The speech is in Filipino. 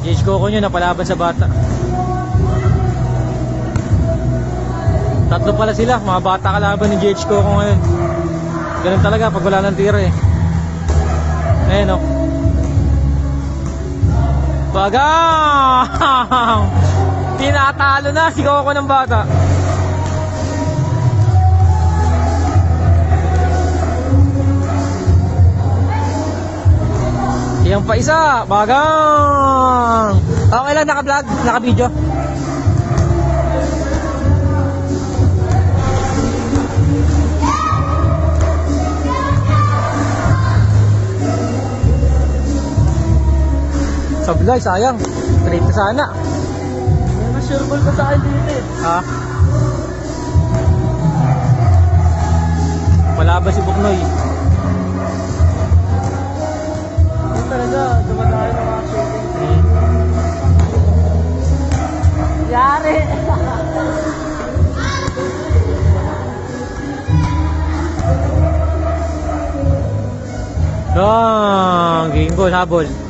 GH Coco nyo napalaban sa bata. Tatlo pala sila, mga bata kalaban ni GH Coco ngayon. Ganun talaga pag wala ng tira eh. Ayan o. Bagang! Tinatalo na si Coco ng bata. Yan pa isa, bagang! Okay lang, naka-vlog, naka-video. Sablay, sayang. Straight na sana. May ma-sureball pa sa akin dito eh. Ha? Wala ba si Buknoy? Yun talaga, dumadayo ng mga shooting. Yari! Game ball, habol.